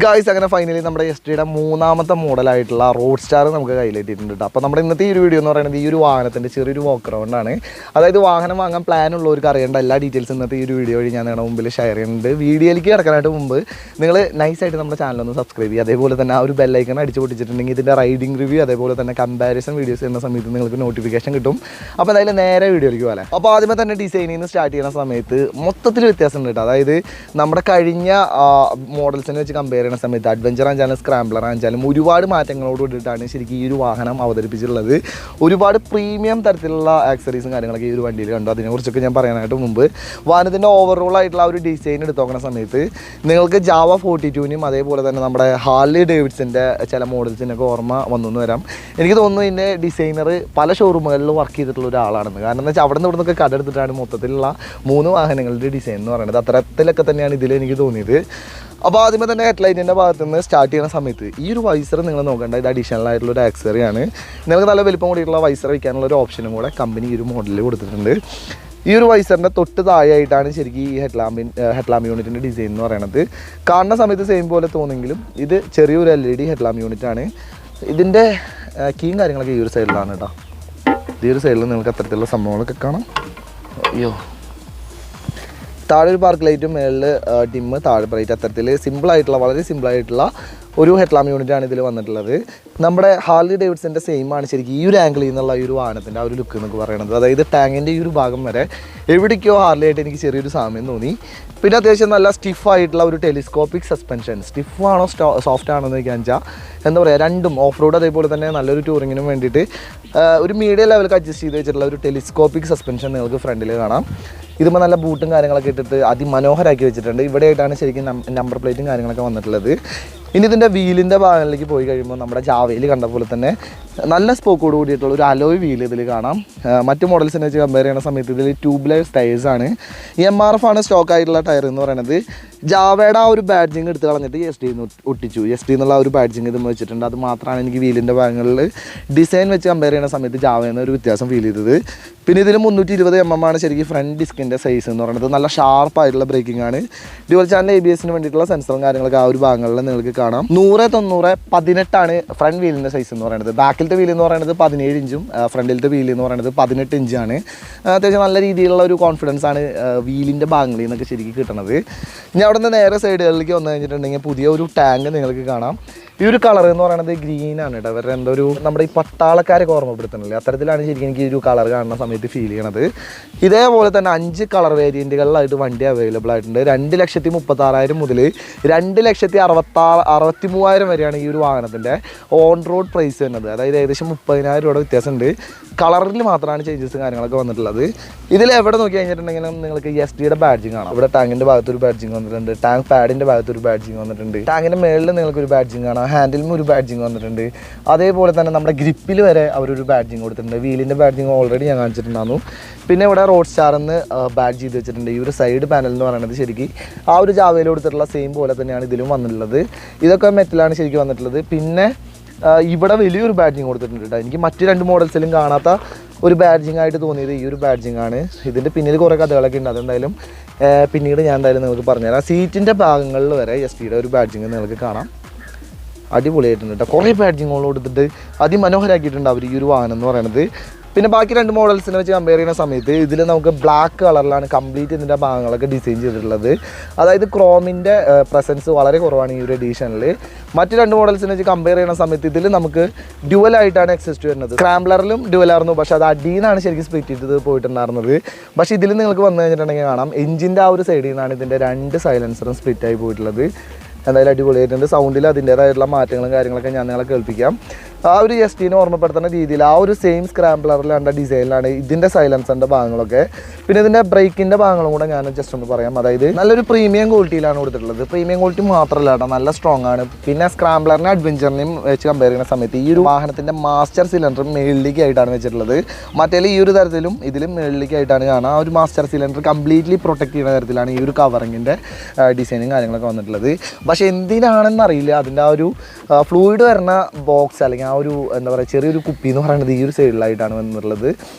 Guys അങ്ങനെ finally നമ്മുടെ എസ്റ്റിയുടെ മൂന്നാമത്തെ മോഡലായിട്ടുള്ള റോഡ് സ്റ്റാർ നമുക്ക് കയ്യിലെത്തിയിട്ടുണ്ട് കേട്ടോ. അപ്പോൾ നമ്മുടെ ഇന്നത്തെ ഈ ഒരു വീഡിയോ എന്ന് പറയുന്നത് ഈ ഒരു വാഹനത്തിൻ്റെ ചെറിയൊരു വാക്ക് റൗണ്ടാണ്. അതായത് വാഹനം വാങ്ങാൻ പ്ലാൻ ഉള്ളവർക്ക് അറിയേണ്ട എല്ലാ ഡീറ്റെയിൽസും ഇന്നത്തെ ഈ ഒരു വീഡിയോ വഴി ഞാൻ നിങ്ങളുടെ മുമ്പിൽ ഷെയർ ചെയ്യുന്നുണ്ട്. വീഡിയോയിലേക്ക് കിടക്കാനായിട്ട് മുമ്പ് നിങ്ങൾ നൈസായിട്ട് നമ്മുടെ ചാനലൊന്ന് സബ്സ്ക്രൈബ് ചെയ്യുക. അതേപോലെ തന്നെ ആ ഒരു ബെല്ലൈക്കൺ അടിച്ച് പൊട്ടിച്ചിട്ടുണ്ടെങ്കിൽ ഇതിൻ്റെ റൈഡിംഗ് റിവ്യൂ അതേപോലെ തന്നെ കമ്പാരിസൺ വീഡിയോസ് ചെയ്യുന്ന സമയത്ത് നിങ്ങൾക്ക് നോട്ടിഫിക്കേഷൻ കിട്ടും. അപ്പോൾ എന്തായാലും നേരെ വീഡിയോയിലേക്ക് പോകാം. അപ്പോൾ ആദ്യമേ തന്നെ ഡിസൈനിൽ നിന്ന് സ്റ്റാർട്ട് ചെയ്യുന്ന സമയത്ത് മൊത്തത്തിൽ വ്യത്യാസമുണ്ട് കേട്ടോ. അതായത് നമ്മുടെ കഴിഞ്ഞ മോഡൽസിനെ വെച്ച് കമ്പയർ ചെയ്യുന്ന സമയത്ത് അഡ്വഞ്ചർ ആണെങ്കിലും സ്ക്രാംബ്ലർ ആണെങ്കിലും ഒരുപാട് മാറ്റങ്ങളോട് കൂടിയിട്ടാണ് ശരിക്കും ഈ ഒരു വാഹനം അവതരിപ്പിച്ചിട്ടുള്ളത്. ഒരുപാട് പ്രീമിയം തരത്തിലുള്ള ആക്സറീസും കാര്യങ്ങളൊക്കെ ഈ ഒരു വണ്ടിയിൽ കണ്ടു. അതിനെക്കുറിച്ചൊക്കെ ഞാൻ പറയാനായിട്ട് മുമ്പ് വാഹനത്തിൻ്റെ ഓവറോൾ ആയിട്ടുള്ള ആ ഒരു ഡിസൈൻ എടുത്ത് നോക്കുന്ന സമയത്ത് നിങ്ങൾക്ക് ജാവ 42നും അതേപോലെ തന്നെ നമ്മുടെ ഹാർലി ഡേവിഡ്സൻ്റെ ചില മോഡൽസിനൊക്കെ ഓർമ്മ വന്നു വരാം. എനിക്ക് തോന്നുന്നു ഇതിൻ്റെ ഡിസൈനർ പല ഷോറൂമുകളിൽ വർക്ക് ചെയ്തിട്ടുള്ള ഒരാളാണെന്ന്. കാരണം എന്താ വെച്ചാൽ അവിടെ നിന്ന് ഇവിടെ നിന്നൊക്കെ കടെടുത്തിട്ടാണ് മൊത്തത്തിലുള്ള 3 വാഹനങ്ങളുടെ ഡിസൈൻ എന്ന് പറയുന്നത്. അത്തരത്തിലൊക്കെ തന്നെയാണ് ഇതിൽ എനിക്ക് തോന്നിയത്. അപ്പോൾ ആദ്യമേ തന്നെ ഹെഡ്ലൈറ്റിൻ്റെ ഭാഗത്ത് നിന്ന് സ്റ്റാർട്ട് ചെയ്യുന്ന സമയത്ത് ഈ ഒരു വൈസർ നിങ്ങൾ നോക്കേണ്ട ഇത് അഡീഷണൽ ആയിട്ടുള്ള ഒരു ആക്സറിയാണ്. നിങ്ങൾക്ക് നല്ല വലിപ്പം കൂടിയിട്ടുള്ള വൈസർ വയ്ക്കാനുള്ള ഒരു ഓപ്ഷനും കൂടെ കമ്പനി ഈ ഒരു മോഡലിൽ കൊടുത്തിട്ടുണ്ട്. ഈ ഒരു വൈസറിൻ്റെ തൊട്ട് താഴെയായിട്ടാണ് ശരിക്കും ഈ ഹെഡ്ലാമ്പ് യൂണിറ്റിൻ്റെ ഡിസൈൻ എന്ന് പറയുന്നത്. കാണുന്ന സമയത്ത് സെയിം പോലെ തോന്നുമെങ്കിലും ഇത് ചെറിയൊരു LED ഹെഡ്ലാമ്പ് യൂണിറ്റാണ്. ഇതിൻ്റെ കീയും കാര്യങ്ങളൊക്കെ ഈ ഒരു സൈഡിലാണ് കേട്ടോ. ഈ ഒരു സൈഡിൽ നിങ്ങൾക്ക് അത്തരത്തിലുള്ള സംഭവങ്ങളൊക്കെ കാണാം. അയ്യോ, താഴെ ഒരു പാർക്ക് ലൈറ്റും മേളിൽ ഡിമ്മ് താഴെ ബ്രൈറ്റ് അത്തരത്തിൽ സിമ്പിളായിട്ടുള്ള വളരെ സിമ്പിളായിട്ടുള്ള ഒരു ഹെഡ്ലാമ്പ് യൂണിറ്റാണ് ഇതിൽ വന്നിട്ടുള്ളത്. നമ്മുടെ ഹാർലി ഡേവിഡ്സൻ്റെ സെയിം ആണ് ശരിക്കും ഈ ഒരു ആംഗിളിൽ നിന്നുള്ള ഈ ഒരു വാഹനത്തിൻ്റെ ആ ഒരു ലുക്ക് എന്നൊക്കെ പറയുന്നത്. അതായത് ടാങ്കിൻ്റെ ഈ ഒരു ഭാഗം വരെ എവിടേക്കോ ഹാർലി ആയിട്ട് എനിക്ക് ചെറിയൊരു സാമ്യം തോന്നി. പിന്നെ അത്യാവശ്യം നല്ല സ്റ്റിഫായിട്ടുള്ള ഒരു ടെലിസ്കോപ്പിക് സസ്പെൻഷൻ. സ്റ്റിഫാണോ സോഫ്റ്റ് ആണോ എന്ന് ചോദിക്കാൻ വെച്ചാൽ എന്താ പറയുക, രണ്ടും ഓഫ് റോഡ് അതേപോലെ തന്നെ നല്ലൊരു ടൂറിങ്ങിനും വേണ്ടിയിട്ട് ഒരു മീഡിയം ലെവലിൽ അഡ്ജസ്റ്റ് ചെയ്ത് വെച്ചിട്ടുള്ള ഒരു ടെലിസ്കോപ്പിക് സസ്പെൻഷൻ നിങ്ങൾക്ക് ഫ്രണ്ടിൽ കാണാം. ഇതുമ്പോൾ നല്ല ബൂട്ടും കാര്യങ്ങളൊക്കെ ഇട്ടിട്ട് അതിമനോഹരമാക്കി വെച്ചിട്ടുണ്ട്. ഇവിടെയായിട്ടാണ് ശരിക്കും നമ്പർ പ്ലേറ്റും കാര്യങ്ങളൊക്കെ വന്നിട്ടുള്ളത്. ഇനി ഇതിൻ്റെ വീലിൻ്റെ ഭാഗങ്ങളിലേക്ക് പോയി കഴിയുമ്പോൾ നമ്മുടെ ജാവയിൽ കണ്ട പോലെ തന്നെ നല്ല സ്പോക്കോട് കൂടിയിട്ടുള്ള ഒരു അലോയ് വീൽ ഇതിൽ കാണാം. മറ്റു മോഡൽസിനെ വെച്ച് കമ്പയർ ചെയ്യുന്ന സമയത്ത് ഇതിൽ ട്യൂബ്ലെസ് ടയേഴ്സാണ്. MRF ആണ് സ്റ്റോക്ക് ആയിട്ടുള്ള ടയർ എന്ന് പറയുന്നത്. ജാവയുടെ ആ ഒരു ബാഡ്ജിങ് എടുത്ത് കളഞ്ഞിട്ട് Yezdi ഒട്ടിച്ചു. Yezdi എന്നുള്ള ഒരു ബാഡ്ജിങ് ഇതും വെച്ചിട്ടുണ്ട്. അത് മാത്രമാണ് എനിക്ക് വീലിൻ്റെ ഭാഗങ്ങളിൽ ഡിസൈൻ വെച്ച് കമ്പയർ ചെയ്യുന്ന സമയത്ത് ജാവയിൽ ഒരു വ്യത്യാസം ഫീൽ ചെയ്തത്. പിന്നെ ഇതിൽ 320 mm ആണ് ശരിക്കും ഫ്രണ്ട് ഡിസ്കിൻ്റെ സൈസ് എന്ന് പറയുന്നത്. നല്ല ഷാർപ്പായിട്ടുള്ള ബ്രേക്കിംഗ് ആണ്. ഡ്യുവൽ ചാനൽ ABSന് വേണ്ടിയിട്ടുള്ള സെൻസറും കാര്യങ്ങളൊക്കെ ആ ഒരു ഭാഗങ്ങളിൽ നിങ്ങൾക്ക് കാണാം. 100/90/18 ആണ് ഫ്രണ്ട് വീലിൻ്റെ സൈസ് എന്ന് പറയുന്നത്. ബാക്കിലത്തെ വീൽ എന്ന് പറയുന്നത് 17 ഇഞ്ചും ഫ്രണ്ടിലത്തെ വീൽ എന്ന് പറയുന്നത് 18 ഇഞ്ചാണ്. അത്യാവശ്യം നല്ല രീതിയിലുള്ള ഒരു കോൺഫിഡൻസ് ആണ് വീലിൻ്റെ ഭാഗങ്ങളിൽ നിന്നൊക്കെ ശരിക്കും കിട്ടുന്നത്. ഇനി അവിടെ നിന്ന് നേരെ സൈഡുകളിലേക്ക് വന്നു കഴിഞ്ഞിട്ടുണ്ടെങ്കിൽ പുതിയ ഒരു ടാങ്ക് നിങ്ങൾക്ക് കാണാം. ഈ ഒരു കളർ എന്ന് പറയുന്നത് ഗ്രീനാണ് കേട്ടോ. അവരുടെ എന്തോ ഒരു നമ്മുടെ ഈ പട്ടാളക്കാരൊക്കെ ഓർമ്മപ്പെടുത്തുന്നില്ലേ, അത്തരത്തിലാണ് ശരിക്കും എനിക്ക് ഈ ഒരു കളർ കാണുന്ന സമയത്ത് ഫീൽ ചെയ്യണത്. ഇതേപോലെ തന്നെ 5 കളർ വേരിയൻറ്റുകളിലായിട്ട് വണ്ടി അവൈലബിൾ ആയിട്ടുണ്ട്. 2,36,000 മുതൽ 2,63,000 വരെയാണ് ഈ ഒരു വാഹനത്തിൻ്റെ ഓൺ റോഡ് പ്രൈസ് വരുന്നത്. അതായത് ഏകദേശം 30,000 രൂപയുടെ വ്യത്യാസമുണ്ട്. കളറിൽ മാത്രമാണ് ചേഞ്ചസ് കാര്യങ്ങളൊക്കെ വന്നിട്ടുള്ളത്. ഇതിൽ എവിടെ നോക്കി കഴിഞ്ഞിട്ടുണ്ടെങ്കിലും നിങ്ങൾക്ക് Yezdiയുടെ ബാഡ്ജിങ് കാണാം. ഇവിടെ ടാങ്കിൻ്റെ ഭാഗത്തൊരു ബാഡ്ജിങ് വന്നിട്ടുണ്ട്. ടാങ്ക് പാഡിൻ്റെ ഭാഗത്തൊരു ബാഡ്ജിങ് വന്നിട്ടുണ്ട്. ടാങ്കിൻ്റെ മേളിൽ നിങ്ങൾക്കൊരു ബാഡ്ജിങ് കാണാം. ഹാൻഡിലും ഒരു ബാഡ്ജിങ് വന്നിട്ടുണ്ട്. അതേപോലെ തന്നെ നമ്മുടെ ഗ്രിപ്പിൽ വരെ അവരൊരു ബാഡ്ജിങ് കൊടുത്തിട്ടുണ്ട്. വീലിൻ്റെ ബാഡ്ജിങ് ഓൾറെഡി ഞാൻ കാണിച്ചിട്ടുണ്ടായിരുന്നു. പിന്നെ ഇവിടെ റോഡ് സ്റ്റാറിന്ന് ബാഡ്ജ് ചെയ്ത് വെച്ചിട്ടുണ്ട്. ഈ ഒരു സൈഡ് പാനൽ എന്ന് പറയുന്നത് ശരിക്കും ആ ഒരു ജാവയിൽ കൊടുത്തിട്ടുള്ള സെയിം പോലെ തന്നെയാണ് ഇതിലും വന്നിട്ടുള്ളത്. ഇതൊക്കെ മെറ്റലാണ് ശരിക്കും വന്നിട്ടുള്ളത്. പിന്നെ ഇവിടെ വലിയൊരു ബാഡ്ജിങ് കൊടുത്തിട്ടുണ്ട് കേട്ടോ. എനിക്ക് മറ്റ് 2 മോഡൽസിലും കാണാത്ത ഒരു ബാഡ്ജിങ് ആയിട്ട് തോന്നിയത് ഈ ഒരു ബാഡ്ജിങ് ആണ്. ഇതിൻ്റെ പിന്നിൽ കുറേ കഥകളൊക്കെ ഉണ്ട്. അതെന്തായാലും പിന്നീട് ഞാൻ എന്തായാലും നിങ്ങൾക്ക് പറഞ്ഞുതരാം. സീറ്റിൻ്റെ ഭാഗങ്ങളിൽ വരെ Yezdiയുടെ ഒരു ബാഡ്ജിങ് നിങ്ങൾക്ക് കാണാം. അടിപൊളിയായിട്ടുണ്ട് കേട്ടോ. കുറേ ബാഡ്ജിങ്ങുകൾ കൊടുത്തിട്ട് അതിമനോഹരമാക്കിയിട്ടുണ്ട് അവർ ഈ ഒരു വാഹനം എന്ന് പറയുന്നത്. പിന്നെ ബാക്കി 2 മോഡൽസിനെ വെച്ച് കമ്പയർ ചെയ്യുന്ന സമയത്ത് ഇതിൽ നമുക്ക് ബ്ലാക്ക് കളറിലാണ് കംപ്ലീറ്റ് ഇതിൻ്റെ ഭാഗങ്ങളൊക്കെ ഡിസൈൻ ചെയ്തിട്ടുള്ളത്. അതായത് ക്രോമിൻ്റെ പ്രസൻസ് വളരെ കുറവാണ് ഈ ഒരു എഡീഷനിൽ. മറ്റ് 2 മോഡൽസിനെ വെച്ച് കമ്പയർ ചെയ്യുന്ന സമയത്ത് ഇതിൽ നമുക്ക് ഡ്യുവലായിട്ടാണ് എക്സിസ്റ്റ് വരുന്നത്. സ്ക്രാംബ്ലറിലും ഡ്യുവലായിരുന്നു, പക്ഷേ അത് അടിയിലാണ് ശരിക്കും സ്പ്ലിറ്റ് ചെയ്ത് പോയിട്ടുണ്ടായിരുന്നത്. പക്ഷേ ഇതിൽ നിങ്ങൾക്ക് വന്നു കഴിഞ്ഞിട്ടുണ്ടെങ്കിൽ കാണാം എഞ്ചിൻ്റെ ആ ഒരു സൈഡിൽ നിന്നാണ് ഇതിൻ്റെ 2 സൈലൻസറും സ്പ്ലിറ്റായി പോയിട്ടുള്ളത്. എന്തായാലും അടിപൊളിയായിട്ടുണ്ട്. സൗണ്ടിൽ അതിൻ്റേതായിട്ടുള്ള മാറ്റങ്ങളും കാര്യങ്ങളൊക്കെ ഞാൻ നിങ്ങളെ കേൾപ്പിക്കാം. ആ ഒരു Yezdiനെ ഓർമ്മപ്പെടുത്തുന്ന രീതിയിൽ ആ ഒരു സെയിം സ്ക്രാംബ്ലറിലാണ് ഡിസൈനിലാണ് ഇതിൻ്റെ സൈലൻസറിൻ്റെ ഭാഗങ്ങളൊക്കെ. പിന്നെ ഇതിൻ്റെ ബ്രേക്കിൻ്റെ ഭാഗങ്ങളും കൂടെ ഞാൻ ജസ്റ്റ് ഒന്ന് പറയാം. അതായത് നല്ലൊരു പ്രീമിയം ക്വാളിറ്റിയിലാണ് കൊടുത്തിട്ടുള്ളത്. പ്രീമിയം ക്വാളിറ്റി മാത്രമല്ല കേട്ടോ, നല്ല സ്ട്രോങ് ആണ്. പിന്നെ സ്ക്രാംബ്ലറിനെ അഡ്വഞ്ചറിനെയും വെച്ച് കമ്പയർ ചെയ്യുന്ന സമയത്ത് ഈ ഒരു വാഹനത്തിൻ്റെ മാസ്റ്റർ സിലിണ്ടർ മേളിലേക്കായിട്ടാണ് വെച്ചിട്ടുള്ളത്. മറ്റേ ഈ ഒരു തരത്തിലും ഇതിലും മേളിലേക്കായിട്ടാണ് കാണുക. ആ ഒരു മാസ്റ്റർ സിലിണ്ടർ കംപ്ലീറ്റ്ലി പ്രൊട്ടക്ട് ചെയ്യുന്ന തരത്തിലാണ് ഈ ഒരു കവറിങ്ങിൻ്റെ ഡിസൈനും കാര്യങ്ങളൊക്കെ വന്നിട്ടുള്ളത്. പക്ഷേ എന്തിനാണെന്നറിയില്ല അതിൻ്റെ ആ ഒരു ഫ്ലൂയിഡ് വരുന്ന ബോക്സ് അല്ലെങ്കിൽ ആ ഒരു എന്താ പറയുക ചെറിയൊരു കുപ്പി എന്ന് പറയുന്നത് ഈ ഒരു സൈഡിലായിട്ടാണ് വന്നിട്ടുള്ളത്.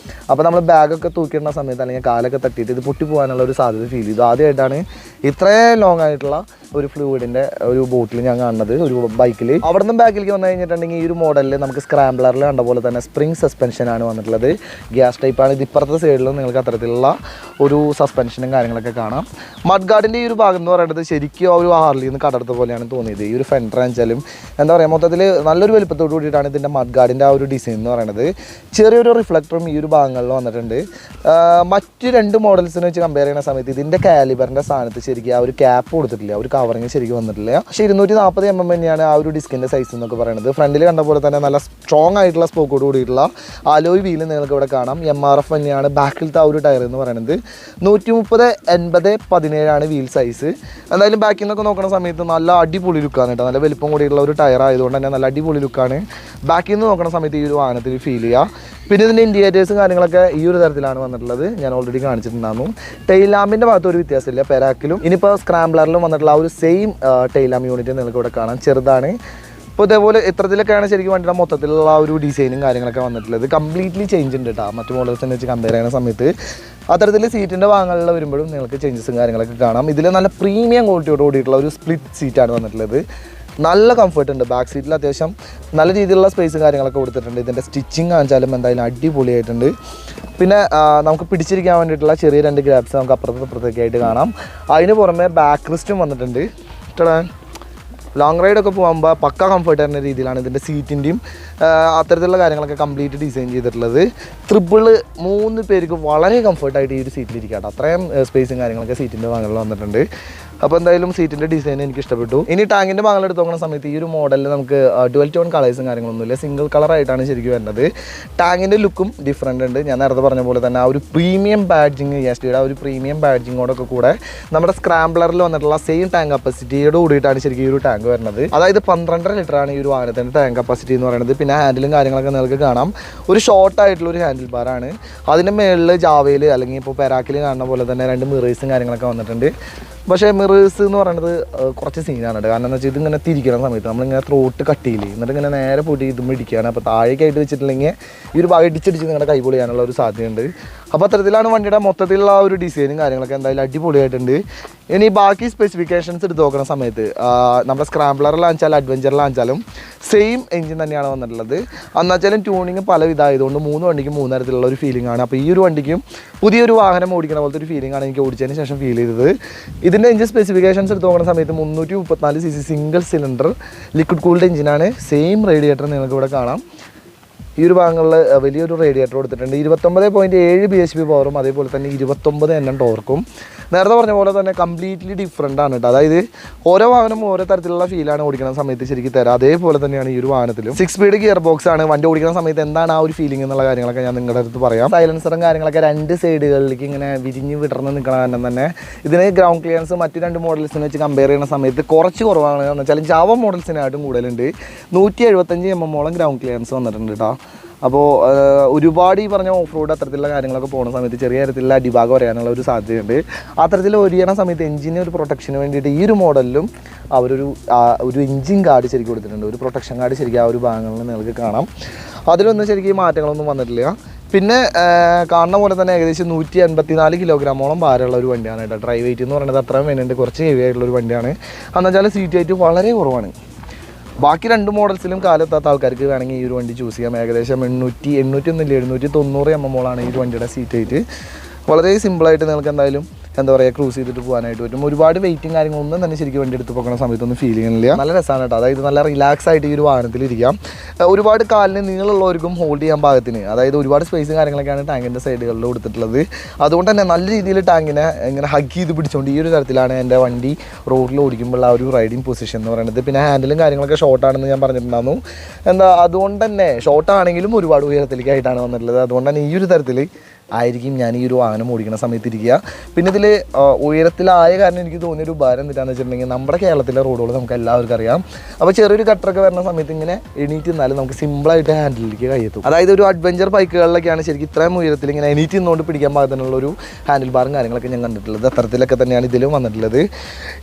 അപ്പോൾ നമ്മൾ ബാഗൊക്കെ തൂക്കിയിടുന്ന സമയത്ത് അല്ലെങ്കിൽ കാലൊക്കെ തട്ടിയിട്ട് ഇത് പൊട്ടി പോകാനുള്ള ഒരു സാധ്യത ഫീൽ ചെയ്തു. ആദ്യമായിട്ടാണ് ഇത്രയും ലോങ് ആയിട്ടുള്ള ഒരു ഫ്ലൂയിഡിൻ്റെ ഒരു ബോട്ടിൽ ഞാൻ കാണുന്നത് ഒരു ബൈക്കിൽ. അവിടെ നിന്നും ബാക്കിലേക്ക് വന്നു കഴിഞ്ഞിട്ടുണ്ടെങ്കിൽ ഈ ഒരു മോഡലിൽ നമുക്ക് സ്ക്രാംബ്ലറിൽ കണ്ട പോലെ തന്നെ സ്പ്രിംഗ് സസ്പെൻഷനാണ് വന്നിട്ടുള്ളത്. ഗ്യാസ് ടൈപ്പാണ്. ഇത് ഇപ്പുറത്തെ സൈഡിൽ നിങ്ങൾക്ക് അത്തരത്തിലുള്ള ഒരു സസ്പെൻഷനും കാര്യങ്ങളൊക്കെ കാണാം. മഡ് ഗാർഡിൻ്റെ ഈ ഒരു ഭാഗം എന്ന് പറയുന്നത് ശരിക്കും ആ ഒരു ഹാർലിയിൽ നിന്ന് കടർത്ത പോലെയാണ് തോന്നിയത്. ഈ ഒരു ഫെൻഡർ വെച്ചാലും എന്താ പറയുക മൊത്തത്തിൽ നല്ലൊരു വലുപ്പത്തോട് കൂടിയിട്ടാണ് ഇതിൻ്റെ മഡ് ഗാർഡിൻ്റെ ആ ഒരു ഡിസൈൻ എന്ന് പറയുന്നത്. ചെറിയൊരു റിഫ്ലക്ടറും ഈ ഒരു ഭാഗങ്ങളിൽ വന്നിട്ടുണ്ട്. മറ്റ് 2 മോഡൽസിനെ വെച്ച് കമ്പയർ ചെയ്യുന്ന സമയത്ത് ഇതിൻ്റെ കാലിബറിൻ്റെ സ്ഥാനത്ത് ശരിക്കും ആ ഒരു ക്യാപ്പ് കൊടുത്തിട്ടില്ല, ഒരു കവറിങ് ശരിക്കും വന്നിട്ടില്ല. പക്ഷേ 240 mm തന്നെയാണ് ആ ഒരു ഡിസ്കിൻ്റെ സൈസ് എന്നൊക്കെ പറയുന്നത്. ഫ്രണ്ടിൽ കണ്ട പോലെ തന്നെ നല്ല സ്ട്രോങ് ആയിട്ടുള്ള സ്പോക്കോട് കൂടിയിട്ടുള്ള അലോയ് വീല് നിങ്ങൾക്ക് ഇവിടെ കാണാം. MRF തന്നെയാണ് ബാക്കിലത്തെ ആ ഒരു ടയർ എന്ന് പറയുന്നത്. 130/80/17 വീൽ സൈസ്. എന്തായാലും ബാക്കിൽ നിന്നൊക്കെ നോക്കുന്ന സമയത്ത് നല്ല അടിപൊളി ലുക്കാണ് കേട്ടോ. നല്ല വലിപ്പം കൂടിയുള്ള ഒരു ടയർ ആയതുകൊണ്ട് തന്നെ നല്ല അടിപൊളി ലുക്കാണ് ബാക്കിൽ നിന്ന് നോക്കുന്ന സമയത്ത് ഈ ഒരു വാഹനത്തിൽ ഫീൽ ചെയ്യുക. പിന്നെ ഇതിൻ്റെ ഇൻഡിക്കേറ്റേഴ്സും കാര്യങ്ങളൊക്കെ ഈ ഒരു തരത്തിലാണ് വന്നിട്ടുള്ളത്. ഞാൻ ഓൾറെഡി കാണിച്ചിട്ടുണ്ടായിരുന്നു. ടെയിൽ ലാമ്പിൻ്റെ ഭാഗത്ത് ഒരു വ്യത്യാസമില്ല. പെരാക്കിലും ഇനിയിപ്പോൾ സ്ക്രാംബ്ലറിലും വന്നിട്ടുള്ള ആ ഒരു സെയിം ടെയിൽ ലാമ്പ് യൂണിറ്റ് നിങ്ങൾക്ക് ഇവിടെ കാണാം. ചെറുതാണ്. ഇപ്പോൾ ഇതേപോലെ ഇത്തരത്തിലൊക്കെയാണ് ശരിക്കും വണ്ടിയുടെ മൊത്തത്തിലുള്ള ആ ഒരു ഡിസൈനും കാര്യങ്ങളൊക്കെ വന്നിട്ടുള്ളത്. കംപ്ലീറ്റ്ലി ചേഞ്ച് ഉണ്ട് കേട്ടോ മറ്റു മോഡൽസിനെ വെച്ച് കമ്പയർ ചെയ്യുന്ന സമയത്ത്. അത്തരത്തിൽ സീറ്റിൻ്റെ ഭാഗങ്ങളിൽ വരുമ്പോഴും നിങ്ങൾക്ക് ചേഞ്ചസും കാര്യങ്ങളൊക്കെ കാണാം. ഇതിൽ നല്ല പ്രീമിയം ക്വാളിറ്റിയോട് കൂടിയിട്ടുള്ള ഒരു സ്പ്ലിറ്റ് സീറ്റാണ് വന്നിട്ടുള്ളത്. നല്ല കംഫർട്ട് ഉണ്ട്. ബാക്ക് സീറ്റിൽ അത്യാവശ്യം നല്ല രീതിയിലുള്ള സ്പേസും കാര്യങ്ങളൊക്കെ കൊടുത്തിട്ടുണ്ട്. ഇതിൻ്റെ സ്റ്റിച്ചിങ് കാണിച്ചാലും എന്തായാലും അടിപൊളിയായിട്ടുണ്ട്. പിന്നെ നമുക്ക് പിടിച്ചിരിക്കാൻ വേണ്ടിയിട്ടുള്ള ചെറിയ 2 ഗ്രാബ്സ് നമുക്ക് അപ്പുറത്തേക്ക് ആയിട്ട് കാണാം. അതിന് പുറമെ ബാക്ക് റിസ്റ്റും വന്നിട്ടുണ്ട്. ലോങ് റൈഡൊക്കെ പോകുമ്പോൾ പക്ക കംഫർട്ട് വരുന്ന രീതിയിലാണ് ഇതിൻ്റെ സീറ്റിൻ്റെയും അത്തരത്തിലുള്ള കാര്യങ്ങളൊക്കെ കംപ്ലീറ്റ് ഡിസൈൻ ചെയ്തിട്ടുള്ളത്. 3 പേർക്ക് വളരെ കംഫർട്ടായിട്ട് ഈ ഒരു സീറ്റിലിരിക്കാം കേട്ടോ. അത്രയും സ്പേസും കാര്യങ്ങളൊക്കെ സീറ്റിൻ്റെ ഭാഗങ്ങളിൽ വന്നിട്ടുണ്ട്. അപ്പോൾ എന്തായാലും സീറ്റിൻ്റെ ഡിസൈൻ എനിക്ക് ഇഷ്ടപ്പെട്ടു. ഇനി ടാങ്കിൻ്റെ ഭാഗങ്ങൾ എടുത്ത് നോക്കുന്ന സമയത്ത് ഈ ഒരു മോഡലിൽ നമുക്ക് ഡുവൽ ടോൺ കളേഴ്സും കാര്യങ്ങളൊന്നുമില്ല. സിംഗിൾ കളറായിട്ടാണ് ശരിക്കും വരുന്നത്. ടാങ്കിൻ്റെ ലുക്കും ഡിഫറൻ്റ് ഉണ്ട്. ഞാൻ നേരത്തെ പറഞ്ഞ പോലെ തന്നെ ആ ഒരു പ്രീമിയം ബാഡ്ജിങ് യെസ്ഡിയുടെ ആ ഒരു പ്രീമിയം ബാഡ്ജിങ്ങോടൊക്കെ കൂടെ നമ്മുടെ സ്ക്രാംബ്ലറിൽ വന്നിട്ടുള്ള സെയിം ടാങ്ക് കപ്പാസിറ്റിയോട് കൂടിയിട്ടാണ് ശരിക്കും ഈ ഒരു ടാങ്ക് വരുന്നത്. അതായത് 12.5 ലിറ്ററാണ് ഈ ഒരു വാഹനത്തിൻ്റെ ടാങ്ക് കപ്പാസിറ്റി എന്ന് പറയുന്നത്. പിന്നെ ഹാൻഡിലും കാര്യങ്ങളൊക്കെ നിങ്ങൾക്ക് കാണാം. ഒരു ഷോർട്ടായിട്ടുള്ള ഒരു ഹാൻഡിൽ ബാറാണ്. അതിൻ്റെ മുകളിൽ ജാവയിൽ അല്ലെങ്കിൽ ഇപ്പോൾ പെരാക്കിൽ കാണുന്ന പോലെ തന്നെ 2 മിറേഴ്സും കാര്യങ്ങളൊക്കെ വന്നിട്ടുണ്ട്. പക്ഷേ മിറേഴ്സ് എന്ന് പറയുന്നത് കുറച്ച് സീനാണ് കേട്ടോ. കാരണം എന്ന് വെച്ചാൽ ഇതിങ്ങനെ തിരിക്കുന്ന സമയത്ത് നമ്മളിങ്ങനെ ത്രോട്ട് കട്ട് ചെയ്യില്ലേ, എന്നിട്ട് ഇങ്ങനെ നേരെ പോയിട്ട് ഇതും ഇടിക്കുകയാണ്. അപ്പോൾ താഴേക്കായിട്ട് വെച്ചിട്ടില്ലെങ്കിൽ ഈ ഒരു ഭാഗം ഇടിച്ചിടിച്ച് നിങ്ങളുടെ കൈ പൊളിയാനുള്ള ഒരു സാധ്യതയുണ്ട്. അപ്പോൾ അത്തരത്തിലാണ് വണ്ടിയുടെ മൊത്തത്തിലുള്ള ആ ഒരു ഡിസൈനും കാര്യങ്ങളൊക്കെ എന്തായാലും അടിപൊളിയായിട്ടുണ്ട്. ഇനി ബാക്കി സ്പെസിഫിക്കേഷൻസ് എടുത്ത് നോക്കുന്ന സമയത്ത് നമ്മുടെ സ്ക്രാംബ്ലറിലാണെച്ചാലും അഡ്വഞ്ചറിലാണെച്ചാലും സെയിം എഞ്ചിൻ തന്നെയാണ് വന്നിട്ടുള്ളത്. എന്നുവെച്ചാലും ട്യൂണിങ് പല വിധമായതുകൊണ്ട് 3 വണ്ടിക്കും 3 തരത്തിലുള്ള ഒരു ഫീലിംഗ് ആണ്. അപ്പോൾ ഈ ഒരു വണ്ടിക്കും പുതിയൊരു വാഹനം ഓടിക്കുന്ന പോലത്തെ ഒരു ഫീലിംഗ് ആണ് എനിക്ക് ഓടിച്ചതിന് ശേഷം ഫീൽ ചെയ്തത്. ഇതിൻ്റെ എഞ്ചിൻ സ്പെസിഫിക്കേഷൻസ് എടുത്ത് നോക്കുന്ന സമയത്ത് 334 cc single cylinder liquid cooled എഞ്ചിനാണ്. സെയിം റേഡിയേറ്റർ നിങ്ങൾക്ക് ഇവിടെ കാണാം. ഈ ഒരു ഭാഗങ്ങളിൽ വലിയൊരു റേഡിയേറ്റർ കൊടുത്തിട്ടുണ്ട്. 29.7 bhp പവറും അതേപോലെ തന്നെ 29 Nm ടോർക്കും. നേരത്തെ പറഞ്ഞ പോലെ തന്നെ കംപ്ലീറ്റ്ലി ഡിഫറൻ്റ് ആണ് കേട്ടോ. അതായത് ഓരോ വാഹനം ഓരോ തരത്തിലുള്ള ഫീലാണ് ഓടിക്കുന്ന സമയത്ത് ശരിക്കും തരാം. അതേപോലെ തന്നെയാണ് ഈ ഒരു വാഹനത്തിലും 6 സ്പീഡ് ഗിയർ ബോക്സ് ആണ്. വണ്ടി ഓടിക്കുന്ന സമയത്ത് എന്താണ് ആ ഒരു ഫീലിംഗ് എന്നുള്ള കാര്യങ്ങളൊക്കെ ഞാൻ നിങ്ങളുടെ അടുത്ത് പറയാം. സൈലൻസറും കാര്യങ്ങളൊക്കെ 2 സൈഡുകളിലേക്ക് ഇങ്ങനെ വിരിഞ്ഞ് വിടർന്ന് നിൽക്കണ കാരണം തന്നെ ഇതിന് ഗ്രൗണ്ട് ക്ലിയറൻസ് മറ്റ് 2 മോഡൽസിനെ വെച്ച് കമ്പയർ ചെയ്യുന്ന സമയത്ത് കുറച്ച് കുറവാണ്. എന്ന് വെച്ചാൽ ജാവ മോഡൽസിനായിട്ടും കൂടുതലുണ്ട്. 175 mm ഗ്രൗണ്ട് ക്ലിയറൻസ് വന്നിട്ടുണ്ട് കേട്ടോ. അപ്പോൾ ഒരുപാട് ഈ പറഞ്ഞ ഓഫ് റോഡ് അത്തരത്തിലുള്ള കാര്യങ്ങളൊക്കെ പോകുന്ന സമയത്ത് ചെറിയ തരത്തിലുള്ള അടിഭാഗം വരാനുള്ള ഒരു സാധ്യതയുണ്ട്. അത്തരത്തിൽ ഒരിയണ സമയത്ത് എഞ്ചിന് ഒരു പ്രൊട്ടക്ഷന് വേണ്ടിയിട്ട് ഈ ഒരു മോഡലിലും ഒരു എഞ്ചിൻ കാർഡ് ശരിക്കും കൊടുത്തിട്ടുണ്ട്. ഒരു പ്രൊട്ടക്ഷൻ കാർഡ് ശരിക്കും ആ ഒരു ഭാഗങ്ങളിൽ നിങ്ങൾക്ക് കാണാം. അതിലൊന്നും ശരിക്കും മാറ്റങ്ങളൊന്നും വന്നിട്ടില്ല. പിന്നെ കാണുന്ന പോലെ തന്നെ ഏകദേശം 184 കിലോഗ്രാമോളം ഭാരമുള്ള ഒരു വണ്ടിയാണ് കേട്ടോ. ഡ്രൈവ് വെയിറ്റ് എന്ന് പറയുന്നത് അത്രയും വേണ്ടിയിട്ട് കുറച്ച് ഹെവി ആയിട്ടുള്ള ഒരു വണ്ടിയാണ്. എന്നുവെച്ചാൽ സീറ്റ് ഹൈറ്റ് വളരെ കുറവാണ്. ബാക്കി 2 മോഡൽസിലും കാലെത്താത്ത ആൾക്കാർക്ക് വേണമെങ്കിൽ ഈ ഒരു വണ്ടി ചൂസ് ചെയ്യാം. ഏകദേശം 790 mm ഈ ഒരു വണ്ടിയുടെ സീറ്റ് ഹൈറ്റ്. വളരെ സിമ്പിളായിട്ട് നിങ്ങൾക്ക് എന്തായാലും എന്താ പറയുക ക്രൂസ് ചെയ്തിട്ട് പോകാനായിട്ട് പറ്റും. ഒരുപാട് വെയിറ്റും കാര്യങ്ങളൊന്നും തന്നെ ശരിക്കും വണ്ടി എടുത്ത് പോകുന്ന സമയത്തൊന്നും ഫീൽ ചെയ്യുന്നില്ല. നല്ല രസമാണ് കേട്ടോ. അതായത് നല്ല റിലാക്സ് ആയിട്ട് ഈ ഒരു വാഹനത്തിലിരിക്കാം. ഒരുപാട് കാലിന് നീളമുള്ളവർക്കും ഹോൾഡ് ചെയ്യാൻ പാകത്തിന്, അതായത് ഒരുപാട് സ്പേസും കാര്യങ്ങളൊക്കെയാണ് ടാങ്കിൻ്റെ സൈഡുകളിൽ കൊടുത്തിട്ടുള്ളത്. അതുകൊണ്ട് തന്നെ നല്ല രീതിയിൽ ടാങ്കിനെ ഇങ്ങനെ ഹഗ് ചെയ്ത് പിടിച്ചുകൊണ്ട് ഈ ഒരു തരത്തിലാണ് എൻ്റെ വണ്ടി റോഡിൽ ഓടിക്കുമ്പോൾ ആ ഒരു റൈഡിങ് പൊസിഷൻ എന്ന് പറയുന്നത്. പിന്നെ ഹാൻഡിലും കാര്യങ്ങളൊക്കെ ഷോർട്ടാണെന്ന് ഞാൻ പറഞ്ഞിട്ടുണ്ടായിരുന്നു. അതുകൊണ്ട് തന്നെ ഷോർട്ടാണെങ്കിലും ഒരുപാട് ഉയരത്തിലേക്കായിട്ടാണ് വന്നിട്ടുള്ളത്. അതുകൊണ്ട് തന്നെ ഈ ഒരു തരത്തിൽ ആയിരിക്കും ഞാൻ ഈ ഒരു വാഹനം ഓടിക്കുന്ന സമയത്ത് ഇരിക്കുക. പിന്നെ ഇതിൽ ഉയരത്തിലായ കാരണം എനിക്ക് തോന്നിയൊരു ഉപകാരം എന്താണെന്ന് വെച്ചിട്ടുണ്ടെങ്കിൽ നമ്മുടെ കേരളത്തിലെ റോഡുകൾ നമുക്ക് എല്ലാവർക്കും അറിയാം. അപ്പോൾ ചെറിയൊരു കട്ടറൊക്കെ വരുന്ന സമയത്ത് ഇങ്ങനെ എണീറ്റ് നിന്നാലും നമുക്ക് സിമ്പിളായിട്ട് ഹാൻഡിലേക്ക് കയ്യെത്തും. അതായത് ഒരു അഡ്വഞ്ചർ ബൈക്കുകളിലൊക്കെയാണ് ശരിക്കും ഇത്രയും ഉയരത്തിൽ ഇങ്ങനെ എണീറ്റ് നിന്നുകൊണ്ട് പിടിക്കാൻ പാകത്തിനുള്ളൊരു ഹാൻഡിൽ ബാറും കാര്യങ്ങളൊക്കെ ഞാൻ കണ്ടിട്ടുള്ളത്. അത്തരത്തിലൊക്കെ തന്നെയാണ് ഇതിലും വന്നിട്ടുള്ളത്.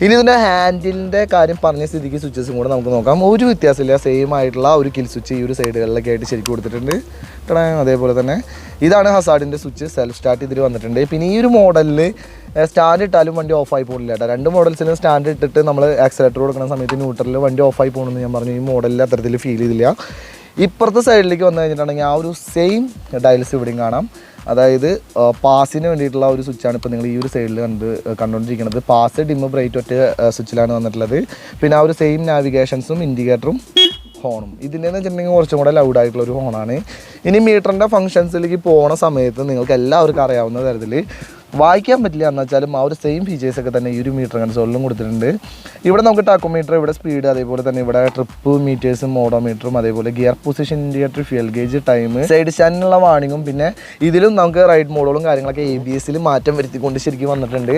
ഇനി ഇതിൻ്റെ ഹാൻഡിലിൻ്റെ കാര്യം പറഞ്ഞ സ്ഥിതിക്ക് സ്വിച്ചസും കൂടെ നമുക്ക് നോക്കാം. ഒരു വ്യത്യാസമില്ല, സെയിം ആയിട്ടുള്ള ഒരു കിൽ സ്വിച്ച് ഈ ഒരു സൈഡുകളിലൊക്കെ ആയിട്ട് ശരിക്കും കൊടുത്തിട്ടുണ്ട്. അതേപോലെ തന്നെ ഇതാണ് ഹസാർഡിൻ്റെ സ്വിച്ച്, സെൽഫ് സ്റ്റാർട്ട് ഇതിൽ വന്നിട്ടുണ്ട്. പിന്നെ ഈ ഒരു മോഡലിൽ സ്റ്റാൻഡ് ഇട്ടാലും വണ്ടി ഓഫായി പോകുന്നില്ല കേട്ടോ. രണ്ട് മോഡൽസിലും സ്റ്റാൻഡ് ഇട്ടിട്ട് നമ്മൾ ആക്സിലേറ്റർ കൊടുക്കുന്ന സമയത്ത് ന്യൂട്രലിൽ വണ്ടി ഓഫായി പോകണമെന്ന് ഞാൻ പറഞ്ഞു. ഈ മോഡലിൽ അത്തരത്തിൽ ഫീൽ ചെയ്തില്ല. ഇപ്പുറത്തെ സൈഡിലേക്ക് വന്നു കഴിഞ്ഞിട്ടുണ്ടെങ്കിൽ ആ ഒരു സെയിം ഡയൽസ് ഇവിടെയും കാണാം. അതായത് പാസിന് വേണ്ടിയിട്ടുള്ള ഒരു സ്വിച്ചാണ് ഇപ്പോൾ നിങ്ങൾ ഈ ഒരു സൈഡിൽ കണ്ടുകൊണ്ടിരിക്കുന്നത്. പാസ് ഡിമ്മ് ബ്രൈറ്റ് ഒറ്റ സ്വിച്ചിലാണ് വന്നിട്ടുള്ളത്. പിന്നെ ആ ഒരു സെയിം നാവിഗേഷൻസും ഇൻഡിക്കേറ്ററും ഹോണും ഇതിൻ്റെന്ന് വെച്ചിട്ടുണ്ടെങ്കിൽ കുറച്ചും കൂടെ ലൗഡായിട്ടുള്ളൊരു ഹോണാണ്. ഇനി മീറ്ററിൻ്റെ ഫംഗ്ഷൻസിലേക്ക് പോകുന്ന സമയത്ത് നിങ്ങൾക്ക് എല്ലാവർക്കും അറിയാവുന്ന തരത്തിൽ വായിക്കാൻ പറ്റില്ല എന്ന് വെച്ചാലും ആ ഒരു സെയിം ഫീച്ചേഴ്സൊക്കെ തന്നെ ഈ ഒരു മീറ്റർ കൺസോളിലും കൊടുത്തിട്ടുണ്ട്. ഇവിടെ നമുക്ക് ടാക്കോമീറ്റർ, ഇവിടെ സ്പീഡ്, അതേപോലെ തന്നെ ഇവിടെ ട്രിപ്പ് മീറ്റേഴ്സും മോഡോമീറ്ററും, അതേപോലെ gear position indicator, fuel gauge, time, side സ്റ്റാൻഡിനുള്ള വാണിങ്ങും, പിന്നെ ഇതിലും നമുക്ക് റൈഡ് മോഡുകളും കാര്യങ്ങളൊക്കെ ABS-ൽ മാറ്റം വരുത്തിക്കൊണ്ട് ശരിക്കും വന്നിട്ടുണ്ട്.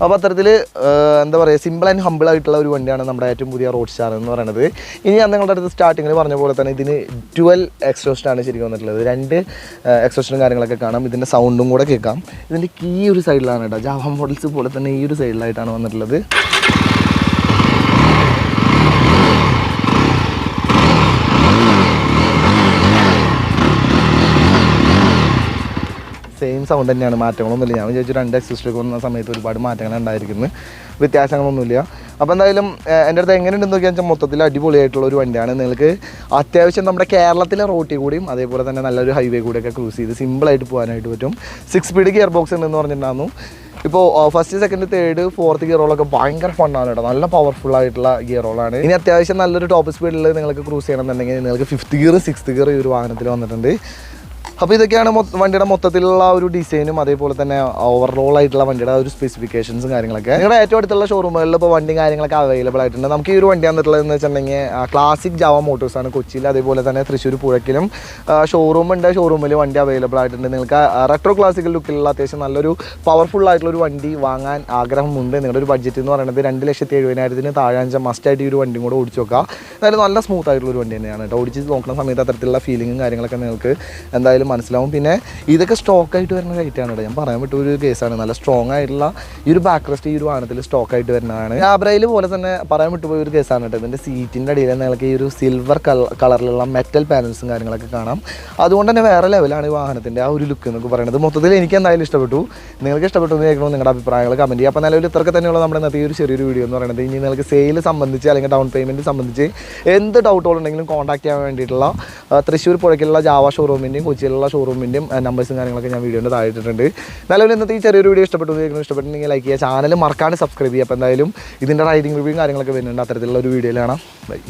അപ്പോൾ അത്തരത്തിൽ എന്താ പറയുക, സിമ്പിൾ ആൻഡ് ഹമ്പിൾ ആയിട്ടുള്ള ഒരു വണ്ടിയാണ് നമ്മുടെ ഏറ്റവും പുതിയ RoadSter എന്ന് പറയുന്നത്. ഇനി ഞാൻ നിങ്ങളുടെ അടുത്ത് സ്റ്റാർട്ടിങ്ങിൽ പറഞ്ഞ പോലെ തന്നെ ഇതിന് 12 എക്സോസ്റ്റാണ് ശരിക്കും വന്നിട്ടുള്ളത്. 2 എക്സോസ്റ്റും കാര്യങ്ങളൊക്കെ കാണാം. ഇതിൻ്റെ സൗണ്ടും കൂടെ കേൾക്കാം. ഇതിൻ്റെ കീ ഒരു സൈഡിലാണ് കേട്ടോ. ജാവ മോഡൽസ് പോലെ തന്നെ ഈ ഒരു സൈഡിലായിട്ടാണ് വന്നിട്ടുള്ളത്. സെയിം സൗണ്ട് തന്നെയാണ്, മാറ്റങ്ങളൊന്നുമില്ല. ഞാൻ വിചാരിച്ചു 2 എക്സിസ്റ്റൊക്കെ വന്ന സമയത്ത് ഒരുപാട് മാറ്റങ്ങൾ ഉണ്ടായിരിക്കുന്നു, വ്യത്യാസങ്ങളൊന്നുമില്ല. അപ്പോൾ എന്തായാലും എൻ്റെ അടുത്ത് എങ്ങനെയുണ്ടെന്ന് നോക്കിയാൽ വെച്ചാൽ മൊത്തത്തിൽ അടിപൊളിയായിട്ടുള്ള ഒരു വണ്ടിയാണ്. നിങ്ങൾക്ക് അത്യാവശ്യം നമ്മുടെ കേരളത്തിലെ റോട്ടിൽ കൂടിയും അതേപോലെ തന്നെ നല്ലൊരു ഹൈവേ കൂടെയൊക്കെ ക്രൂസ് ചെയ്ത് സിമ്പിളായിട്ട് പോകാനായിട്ട് പറ്റും. 6 സ്പീഡ് ഗിയർ ബോക്സ് ഉണ്ടെന്ന് പറഞ്ഞിട്ടുണ്ടായിരുന്നു. ഇപ്പോൾ ഫസ്റ്റ്, സെക്കൻഡ്, തേർഡ്, ഫോർത്ത് ഗിയറുകളൊക്കെ ഭയങ്കര ഫണ്ണാണ് കേട്ടോ. നല്ല പവർഫുൾ ആയിട്ടുള്ള ഗിയറുകളാണ്. ഇനി അത്യാവശ്യം നല്ലൊരു ടോപ്പ് സ്പീഡിൽ നിങ്ങൾക്ക് ക്രൂസ് ചെയ്യണമെന്നുണ്ടെങ്കിൽ നിങ്ങൾക്ക് 5th ഗിയർ, 6th ഗിയർ ഈ ഒരു വാഹനത്തിൽ വന്നിട്ടുണ്ട്. അപ്പോൾ ഇതൊക്കെയാണ് വണ്ടിയുടെ മൊത്തത്തിലുള്ള ഒരു ഡിസൈനും അതേപോലെ തന്നെ ഓവറോൾ ആയിട്ടുള്ള വണ്ടിയുടെ ഒരു സ്പെസിഫിക്കേഷൻസും കാര്യങ്ങളൊക്കെ. നിങ്ങളുടെ ഏറ്റവും അടുത്തുള്ള ഷോറൂമുകളിൽ ഇപ്പോൾ വണ്ടി കാര്യങ്ങളൊക്കെ അവൈലബിൾ ആയിട്ടുണ്ട്. നമുക്ക് ഈ ഒരു വണ്ടി വന്നിട്ടുള്ളതെന്ന് വെച്ചിട്ടുണ്ടെങ്കിൽ ക്ലാസിക് ജാവ മോട്ടോഴ്സാണ് കൊച്ചിയിൽ, അതേപോലെ തന്നെ തൃശ്ശൂർ പുഴയ്ക്കലും ഷോറൂമുണ്ട്. ഷോറൂമിൽ വണ്ടി അവൈലബിൾ ആയിട്ടുണ്ട്. നിങ്ങൾക്ക് റെട്രോ ക്ലാസിക്കൽ ലുക്കിലുള്ള അത്യാവശ്യം നല്ലൊരു പവർഫുൾ ആയിട്ടുള്ളൊരു വണ്ടി വാങ്ങാൻ ആഗ്രഹമുണ്ട്. നിങ്ങളുടെ ഒരു ബഡ്ജറ്റ് എന്ന് പറയുന്നത് 2,70,000 താഴെ മസ്റ്റായിട്ട് ഈ ഒരു വണ്ടിയും കൂടെ ഓടിച്ച് നോക്കുക. എന്തായാലും നല്ല സ്മൂത്ത് ആയിട്ടുള്ളൊരു വണ്ടി തന്നെയാണ് കേട്ടോ. ഓടിച്ച് നോക്കുന്ന സമയത്ത് അത്തരത്തിലുള്ള ഫീലിങ്ങും കാര്യങ്ങളൊക്കെ നിങ്ങൾക്ക് എന്തായാലും മനസ്സിലാവും. പിന്നെ ഇതൊക്കെ സ്റ്റോക്കായിട്ട് വരുന്ന റേറ്റാണ് കേട്ടോ. ഞാൻ പറയാൻ പറ്റിയ ഒരു കേസാണ്. നല്ല സ്ട്രോങ് ആയിട്ടുള്ള ഈ ഒരു ബാക്ക് റെസ്റ്റ് ഈ ഒരു വാഹനത്തിൽ സ്റ്റോക്കായിട്ട് വരുന്നതാണ്. യാബ്രയിൽ പോലെ തന്നെ പറയാൻ വിട്ടുപോയ ഒരു കേസാണ് കേട്ടോ. ഇതിൻ്റെ സീറ്റിൻ്റെ അടിയിൽ നിങ്ങൾക്ക് ഈ ഒരു സിൽവർ കളറിലുള്ള മെറ്റൽ പാനൽസും കാര്യങ്ങളൊക്കെ കാണാം. അതുകൊണ്ട് തന്നെ വേറെ ലെവലാണ് ഈ വാഹനത്തിൻ്റെ ആ ഒരു ലുക്ക് എന്നൊക്കെ പറയുന്നത്. മൊത്തത്തിൽ എനിക്ക് എന്തായാലും ഇഷ്ടപ്പെട്ടു. നിങ്ങൾക്ക് ഇഷ്ടപ്പെട്ടു എന്ന് കേൾക്കണമെന്ന് നിങ്ങളുടെ അഭിപ്രായങ്ങൾ കമൻറ്റ് ചെയ്യുക. അപ്പോൾ നിലവിൽ ഇത്രയൊക്കെ തന്നെയുള്ള നമ്മുടെ ഇന്നത്തെ ഈ ഒരു ചെറിയൊരു വീഡിയോ എന്ന് പറയുന്നത്. ഇനി നിങ്ങൾക്ക് സെയിൽ സംബന്ധിച്ച് അല്ലെങ്കിൽ ഡൗൺ പേയ്മെൻറ്റ് സംബന്ധിച്ച് എന്ത് ഡൗട്ടുകളുണ്ടെങ്കിലും കോൺടാക്ട് ചെയ്യാൻ വേണ്ടിയിട്ടുള്ള തൃശ്ശൂർ പുഴയ്ക്കുള്ള ജാവ ഷോറൂമിൻ്റെയും കൊച്ചിയിലുള്ള ഷോറൂമിൻ്റെയും നമ്പേഴ്സും കാര്യങ്ങളൊക്കെ ഞാൻ വീഡിയോൻ്റെ താഴെ ഇട്ടിട്ടുണ്ട്. നിലവിൽ ഇന്നത്തെ ഈ ചെറിയൊരു വീഡിയോ ഇഷ്ടപ്പെട്ടുണ്ടെങ്കിൽ ലൈക്ക് ചെയ്യുക, ചാനൽ മറക്കാണ്ട് സബ്സ്ക്രൈബ് ചെയ്യുക. അപ്പോൾ എന്തായാലും ഇതിൻ്റെ റൈഡിംഗ് റിവ്യൂ കാര്യങ്ങളൊക്കെ വരുന്നുണ്ട്. അത്തരത്തിലുള്ള ഒരു വീഡിയോയിൽ കാണാം. ബൈ.